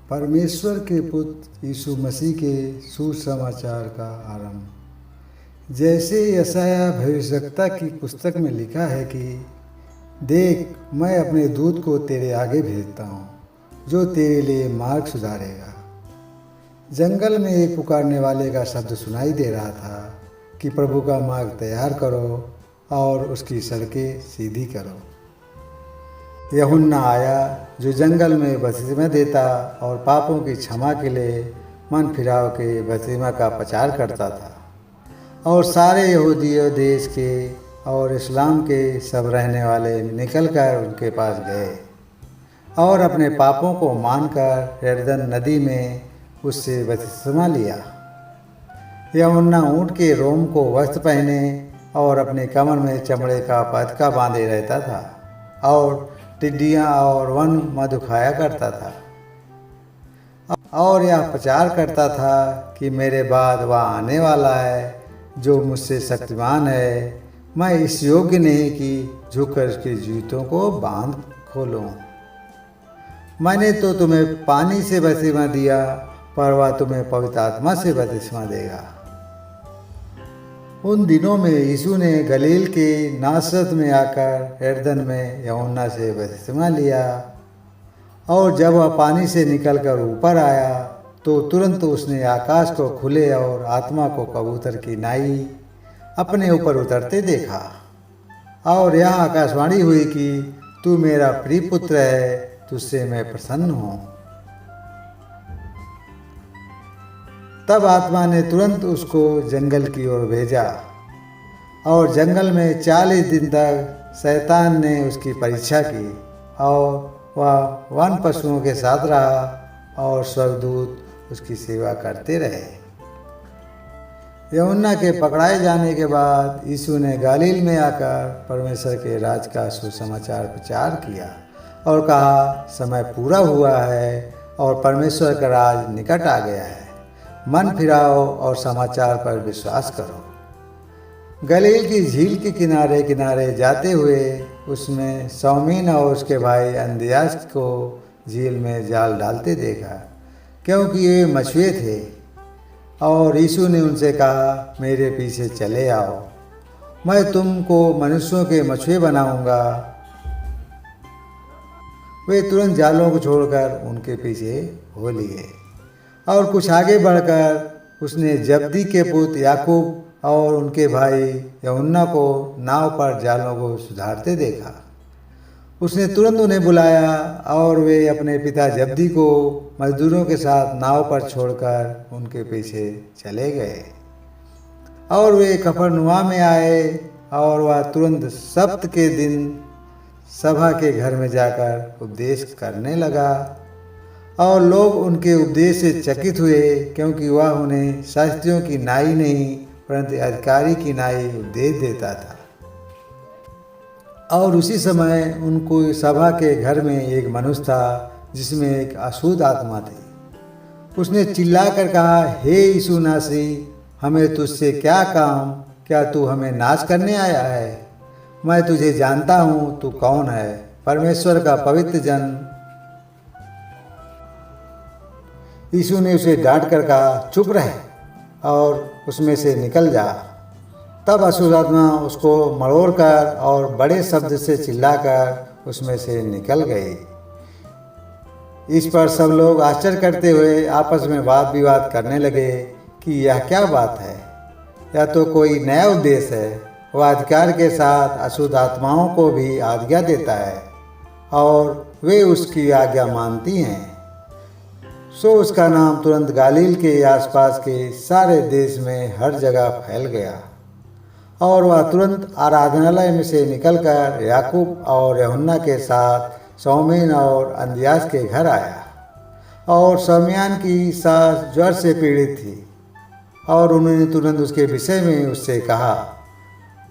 परमेश्वर के पुत्र यीशु मसीह के सुसमाचार का आरंभ। जैसे यशायाह भविष्यवक्ता की पुस्तक में लिखा है कि देख, मैं अपने दूत को तेरे आगे भेजता हूँ, जो तेरे लिए मार्ग सुधारेगा। जंगल में एक पुकारने वाले का शब्द सुनाई दे रहा था कि प्रभु का मार्ग तैयार करो और उसकी सड़कें सीधी करो। यूहन्ना आया, जो जंगल में बपतिस्मा देता और पापों की क्षमा के लिए मन फिराव के बपतिस्मा का प्रचार करता था। और सारे यहूदियों देश के और इस्लाम के सब रहने वाले निकलकर उनके पास गए और अपने पापों को मानकर यरदन नदी में उससे बपतिस्मा लिया। यूहन्ना ऊँट के रोम को वस्त्र पहने और अपने कमर में चमड़े का पटका बांधे रहता था और टिड्डियाँ और वन मधु खाया करता था और यह प्रचार करता था कि मेरे बाद वह आने वाला है जो मुझसे शक्तिमान है। मैं इस योग्य नहीं कि झुककर उसके जूतों को बांध खोलूं। मैंने तो तुम्हें पानी से बपतिस्मा दिया, पर वह तुम्हें पवित्र आत्मा से बपतिस्मा देगा। उन दिनों में यीशु ने गलील के नासरत में आकर यरदन में यूहन्ना से बपतिस्मा लिया और जब वह पानी से निकलकर ऊपर आया तो तुरंत उसने आकाश को खुले और आत्मा को कबूतर की नाई अपने ऊपर उतरते देखा और यह आकाशवाणी हुई कि तू मेरा प्रिय पुत्र है, तुझसे मैं प्रसन्न हूँ। तब आत्मा ने तुरंत उसको जंगल की ओर भेजा और जंगल में 40 दिन तक शैतान ने उसकी परीक्षा की और वह वन पशुओं के साथ रहा और स्वर्गदूत उसकी सेवा करते रहे। यूहन्ना के पकड़ाए जाने के बाद यीशु ने गलील में आकर परमेश्वर के राज का सुसमाचार प्रचार किया और कहा, समय पूरा हुआ है और परमेश्वर का राज निकट आ गया है। मन फिराओ और समाचार पर विश्वास करो। गलील की झील के किनारे किनारे जाते हुए उसमें शमौन और उसके भाई अंद्रियास को झील में जाल डालते देखा, क्योंकि वे मछुए थे। और यीशु ने उनसे कहा, मेरे पीछे चले आओ, मैं तुमको मनुष्यों के मछुए बनाऊंगा। वे तुरंत जालों को छोड़कर उनके पीछे हो लिए और कुछ आगे बढ़कर उसने जब्दी के पुत्र याकूब और उनके भाई यूहन्ना को नाव पर जालों को सुधारते देखा। उसने तुरंत उन्हें बुलाया और वे अपने पिता जब्दी को मजदूरों के साथ नाव पर छोड़कर उनके पीछे चले गए। और वे कफरनहूम में आए और वह तुरंत सब्त के दिन सभा के घर में जाकर उपदेश करने लगा और लोग उनके उपदेश से चकित हुए, क्योंकि वह उन्हें शास्त्रियों की नाई नहीं परंतु अधिकारी की नाई उपदेश देता था। और उसी समय उनको सभा के घर में एक मनुष्य था जिसमें एक अशुद्ध आत्मा थी। उसने चिल्लाकर कहा, हे यीशु नासरी, हमें तुझसे क्या काम? क्या तू हमें नाश करने आया है? मैं तुझे जानता हूँ, तू कौन है, परमेश्वर का पवित्र जन। यीशु ने उसे डांट कर कहा, चुप रह और उसमें से निकल जा। तब अशुद्ध आत्मा उसको मरोड़कर और बड़े शब्द से चिल्लाकर उसमें से निकल गई। इस पर सब लोग आश्चर्य करते हुए आपस में वाद विवाद करने लगे कि यह क्या बात है, या तो कोई नया उद्देश्य है। वह अधिकार के साथ अशुद्ध आत्माओं को भी आज्ञा देता है और वे उसकी आज्ञा मानती हैं। सो उसका नाम तुरंत गलील के आसपास के सारे देश में हर जगह फैल गया। और वह तुरंत आराधनालय में से निकलकर याकूब और यूहन्ना के साथ शमौन और अंद्रियास के घर आया। और शमौन की सास ज्वर से पीड़ित थी और उन्होंने तुरंत उसके विषय में उससे कहा।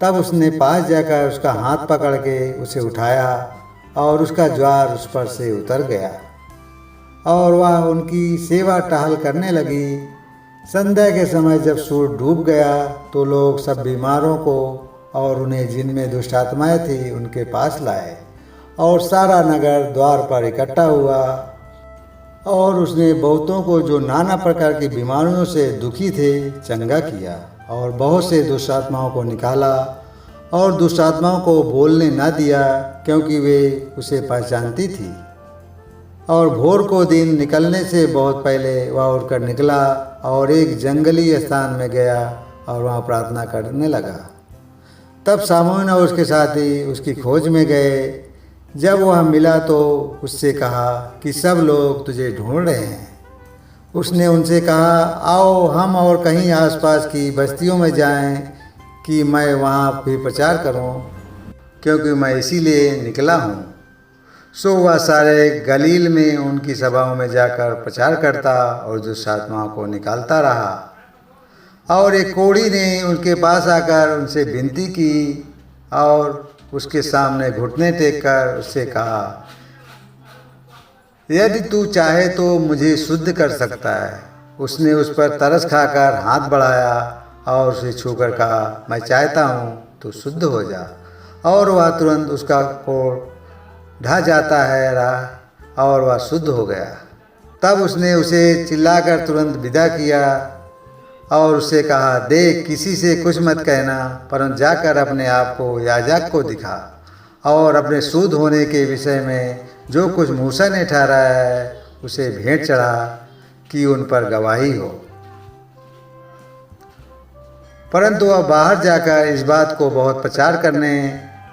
तब उसने पास जाकर उसका हाथ पकड़ के उसे उठाया और उसका ज्वर उस पर से उतर गया और वह उनकी सेवा टहल करने लगी। संध्या के समय जब सूर्य डूब गया तो लोग सब बीमारों को और उन्हें जिनमें दुष्ट आत्माएं थी उनके पास लाए और सारा नगर द्वार पर इकट्ठा हुआ और उसने बहुतों को जो नाना प्रकार की बीमारियों से दुखी थे चंगा किया और बहुत से दुष्ट आत्माओं को निकाला और दुष्ट आत्माओं को बोलने न दिया क्योंकि वे उसे पहचानती थी। और भोर को दिन निकलने से बहुत पहले वह उठकर निकला और एक जंगली स्थान में गया और वहाँ प्रार्थना करने लगा। तब सामून और उसके साथी उसकी खोज में गए। जब वह मिला तो उससे कहा कि सब लोग तुझे ढूंढ रहे हैं। उसने उनसे कहा, आओ हम और कहीं आसपास की बस्तियों में जाएं कि मैं वहाँ भी प्रचार करूं, क्योंकि मैं इसीलिए निकला हूँ। सो वह सारे गलील में उनकी सभाओं में जाकर प्रचार करता और दुष्ट आत्माओं को निकालता रहा। और एक कोढ़ी ने उनके पास आकर उनसे विनती की और उसके सामने घुटने टेक कर उससे कहा, यदि तू चाहे तो मुझे शुद्ध कर सकता है। उसने उस पर तरस खाकर हाथ बढ़ाया और उसे छूकर कहा, मैं चाहता हूँ तू शुद्ध हो जा। और वह तुरंत उसका कोढ़ ढह जाता है रहा और वह शुद्ध हो गया। तब उसने उसे चिल्लाकर तुरंत विदा किया और उससे कहा, देख, किसी से कुछ मत कहना, परंतु जाकर अपने आप को याजक को दिखा और अपने शुद्ध होने के विषय में जो कुछ मूसा ने ठहराया है उसे भेंट चढ़ा कि उन पर गवाही हो। परंतु वह बाहर जाकर इस बात को बहुत प्रचार करने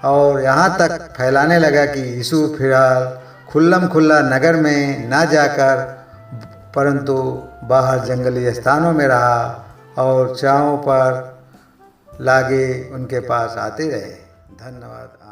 और यहाँ तक फैलाने लगा कि यीशु फिलहाल खुल्लम खुल्ला नगर में न जाकर परंतु बाहर जंगली स्थानों में रहा और चाहों पर लागे उनके पास आते रहे। धन्यवाद।